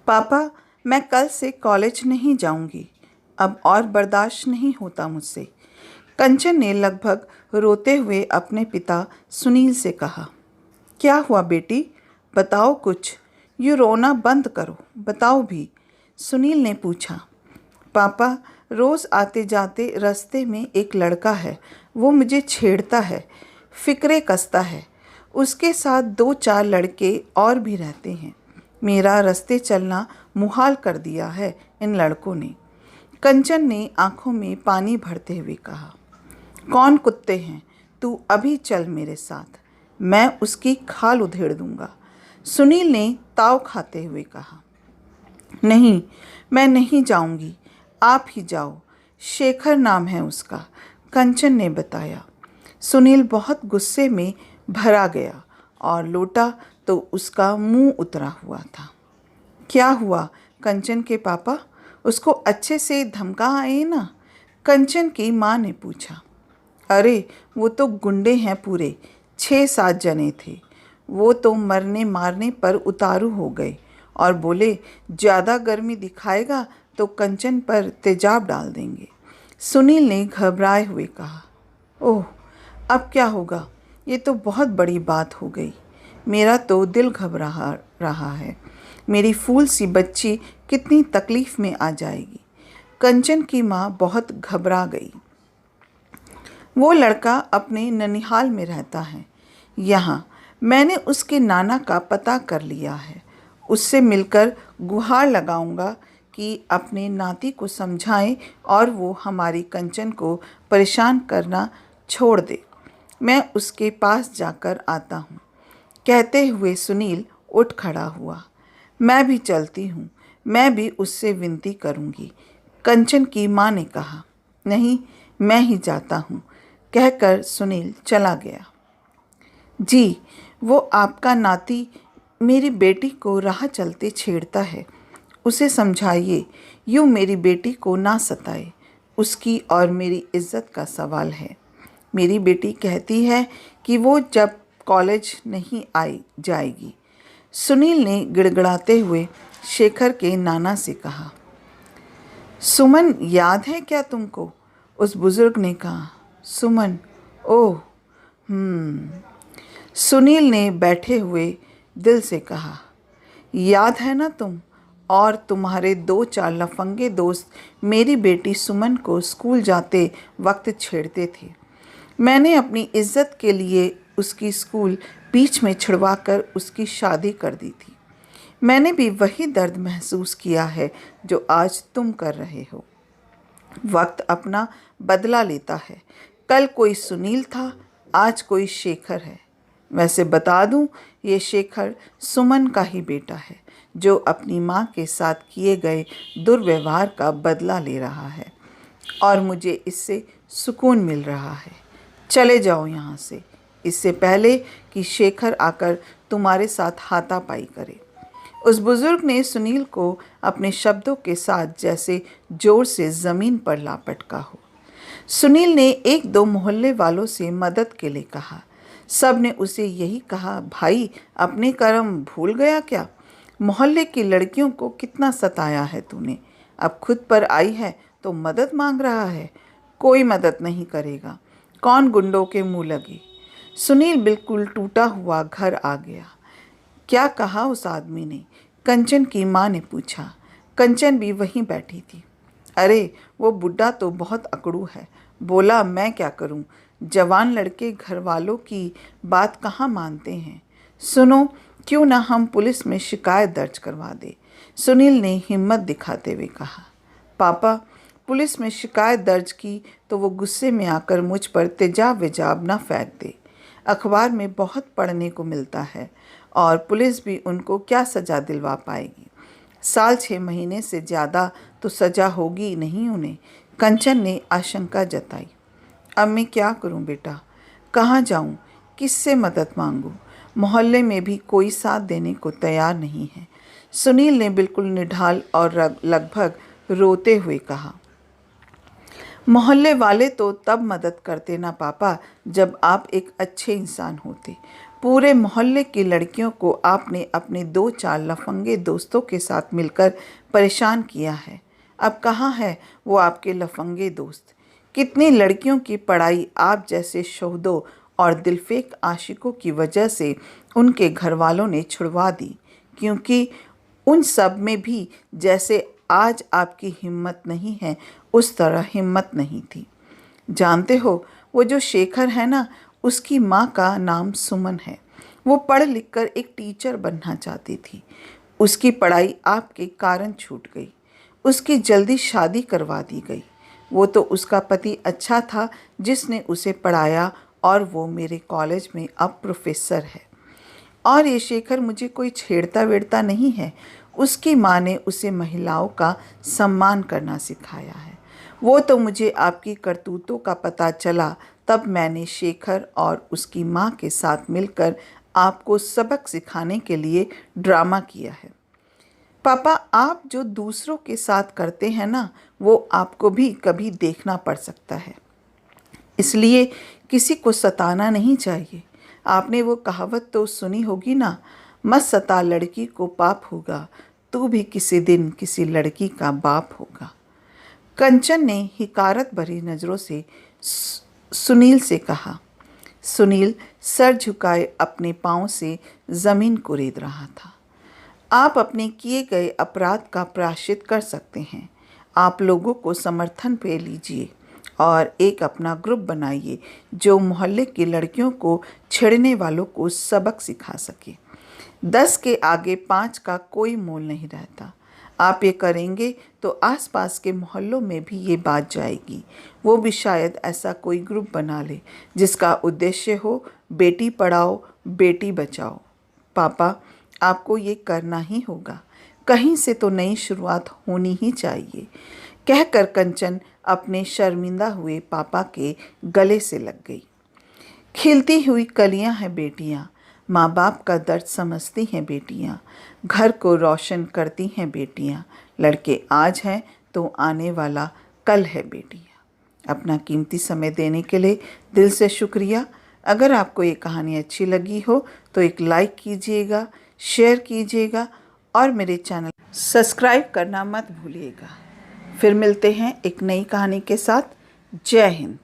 पापा, मैं कल से कॉलेज नहीं जाऊंगी। अब और बर्दाश्त नहीं होता मुझसे। कंचन ने लगभग रोते हुए अपने पिता सुनील से कहा। क्या हुआ बेटी, बताओ कुछ। यूँ रोना बंद करो, बताओ भी, सुनील ने पूछा। पापा, रोज़ आते जाते रास्ते में एक लड़का है, वो मुझे छेड़ता है, फिक्रे कसता है। उसके साथ 2-4 लड़के और भी रहते हैं। मेरा रास्ते चलना मुहाल कर दिया है इन लड़कों ने। कंचन ने आंखों में पानी भरते हुए कहा। कौन कुत्ते हैं? तू अभी चल मेरे साथ, मैं उसकी खाल उधेड़ दूंगा, सुनील ने ताव खाते हुए कहा। नहीं, मैं नहीं जाऊंगी, आप ही जाओ, शेखर नाम है उसका, कंचन ने बताया। सुनील बहुत गुस्से में भरा गया और लौटा तो उसका मुंह उतरा हुआ था। क्या हुआ कंचन के पापा, उसको अच्छे से धमका आए ना? कंचन की माँ ने पूछा। अरे वो तो गुंडे हैं पूरे, 6-7 जने थे। वो तो मरने मारने पर उतारू हो गए और बोले ज़्यादा गर्मी दिखाएगा तो कंचन पर तेजाब डाल देंगे, सुनील ने घबराए हुए कहा। ओह, अब क्या होगा? ये तो बहुत बड़ी बात हो गई। मेरा तो दिल घबरा रहा है। मेरी फूल सी बच्ची कितनी तकलीफ़ में आ जाएगी। कंचन की माँ बहुत घबरा गई। वो लड़का अपने ननिहाल में रहता है। यहाँ मैंने उसके नाना का पता कर लिया है। उससे मिलकर गुहार लगाऊंगा कि अपने नाती को समझाएं और वो हमारी कंचन को परेशान करना छोड़ दे। मैं उसके पास जाकर आता हूँ। कहते हुए सुनील उठ खड़ा हुआ। मैं भी चलती हूँ, मैं भी उससे विनती करूँगी, कंचन की माँ ने कहा। नहीं, मैं ही जाता हूँ, कहकर सुनील चला गया। जी, वो आपका नाती मेरी बेटी को राह चलते छेड़ता है, उसे समझाइए, यूँ मेरी बेटी को ना सताए। उसकी और मेरी इज्जत का सवाल है। मेरी बेटी कहती है कि वो जब कॉलेज नहीं आई जाएगी। सुनील ने गिड़गिड़ाते हुए शेखर के नाना से कहा। सुमन याद है क्या तुमको? उस बुजुर्ग ने कहा। सुमन? ओह, सुनील ने बैठे हुए दिल से कहा। याद है ना तुम और तुम्हारे 2-4 लफंगे दोस्त मेरी बेटी सुमन को स्कूल जाते वक्त छेड़ते थे। मैंने अपनी इज्जत के लिए उसकी स्कूल बीच में छिड़वाकर उसकी शादी कर दी थी। मैंने भी वही दर्द महसूस किया है जो आज तुम कर रहे हो। वक्त अपना बदला लेता है। कल कोई सुनील था, आज कोई शेखर है। वैसे बता दूं, ये शेखर सुमन का ही बेटा है जो अपनी माँ के साथ किए गए दुर्व्यवहार का बदला ले रहा है और मुझे इससे सुकून मिल रहा है। चले जाओ यहाँ से, इससे पहले कि शेखर आकर तुम्हारे साथ हाथापाई करे। उस बुजुर्ग ने सुनील को अपने शब्दों के साथ जैसे जोर से ज़मीन पर लापटका हो। सुनील ने 1-2 मोहल्ले वालों से मदद के लिए कहा। सब ने उसे यही कहा, भाई अपने कर्म भूल गया क्या? मोहल्ले की लड़कियों को कितना सताया है तूने, अब खुद पर आई है तो मदद मांग रहा है। कोई मदद नहीं करेगा, कौन गुंडों के मुंह लगे। सुनील बिल्कुल टूटा हुआ घर आ गया। क्या कहा उस आदमी ने? कंचन की माँ ने पूछा। कंचन भी वहीं बैठी थी। अरे वो बुढ़ा तो बहुत अकड़ू है, बोला मैं क्या करूं, जवान लड़के घर वालों की बात कहाँ मानते हैं। सुनो, क्यों ना हम पुलिस में शिकायत दर्ज करवा दें, सुनील ने हिम्मत दिखाते हुए कहा। पापा, पुलिस में शिकायत दर्ज की तो वो गुस्से में आकर मुझ पर तेजाब वेजाब ना फेंक दे। अखबार में बहुत पढ़ने को मिलता है और पुलिस भी उनको क्या सज़ा दिलवा पाएगी। 6 महीने से ज़्यादा तो सज़ा होगी नहीं उन्हें, कंचन ने आशंका जताई। अब मैं क्या करूं बेटा, कहाँ जाऊं, किससे मदद मांगूं? मोहल्ले में भी कोई साथ देने को तैयार नहीं है, सुनील ने बिल्कुल निढाल और लगभग रोते हुए कहा। मोहल्ले वाले तो तब मदद करते ना पापा जब आप एक अच्छे इंसान होते। पूरे मोहल्ले की लड़कियों को आपने अपने 2-4 लफंगे दोस्तों के साथ मिलकर परेशान किया है। अब कहाँ है वो आपके लफंगे दोस्त? कितनी लड़कियों की पढ़ाई आप जैसे शोहदों और दिलफेक आशिकों की वजह से उनके घर वालों ने छुड़वा दी, क्योंकि उन सब में भी जैसे आज आपकी हिम्मत नहीं है उस तरह हिम्मत नहीं थी। जानते हो, वो जो शेखर है ना, उसकी माँ का नाम सुमन है। वो पढ़ लिख कर एक टीचर बनना चाहती थी। उसकी पढ़ाई आपके कारण छूट गई। उसकी जल्दी शादी करवा दी गई। वो तो उसका पति अच्छा था जिसने उसे पढ़ाया और वो मेरे कॉलेज में अब प्रोफेसर है। और ये शेखर मुझे कोई छेड़ता वेड़ता नहीं है। उसकी माँ ने उसे महिलाओं का सम्मान करना सिखाया है। वो तो मुझे आपकी करतूतों का पता चला तब मैंने शेखर और उसकी माँ के साथ मिलकर आपको सबक सिखाने के लिए ड्रामा किया है। पापा, आप जो दूसरों के साथ करते हैं ना, वो आपको भी कभी देखना पड़ सकता है। इसलिए किसी को सताना नहीं चाहिए। आपने वो कहावत तो सुनी होगी ना, मत सता लड़की को पाप होगा, तू भी किसी दिन किसी लड़की का बाप होगा। कंचन ने हिकारत भरी नज़रों से सुनील से कहा। सुनील सर झुकाए अपने पांव से ज़मीन कुरेद रहा था। आप अपने किए गए अपराध का प्रायश्चित कर सकते हैं। आप लोगों को समर्थन पे लीजिए और एक अपना ग्रुप बनाइए जो मोहल्ले की लड़कियों को छेड़ने वालों को सबक सिखा सके। 10 के आगे 5 का कोई मोल नहीं रहता। आप ये करेंगे तो आसपास के मोहल्लों में भी ये बात जाएगी। वो भी शायद ऐसा कोई ग्रुप बना ले जिसका उद्देश्य हो बेटी पढ़ाओ बेटी बचाओ। पापा, आपको ये करना ही होगा। कहीं से तो नई शुरुआत होनी ही चाहिए। कहकर कंचन अपने शर्मिंदा हुए पापा के गले से लग गई। खिलती हुई कलियां हैं बेटियां, माँ बाप का दर्द समझती हैं बेटियां, घर को रोशन करती हैं बेटियां। लड़के आज हैं तो आने वाला कल है बेटियां। अपना कीमती समय देने के लिए दिल से शुक्रिया। अगर आपको ये कहानी अच्छी लगी हो तो एक लाइक कीजिएगा, शेयर कीजिएगा और मेरे चैनल सब्सक्राइब करना मत भूलिएगा। फिर मिलते हैं एक नई कहानी के साथ। जय हिंद।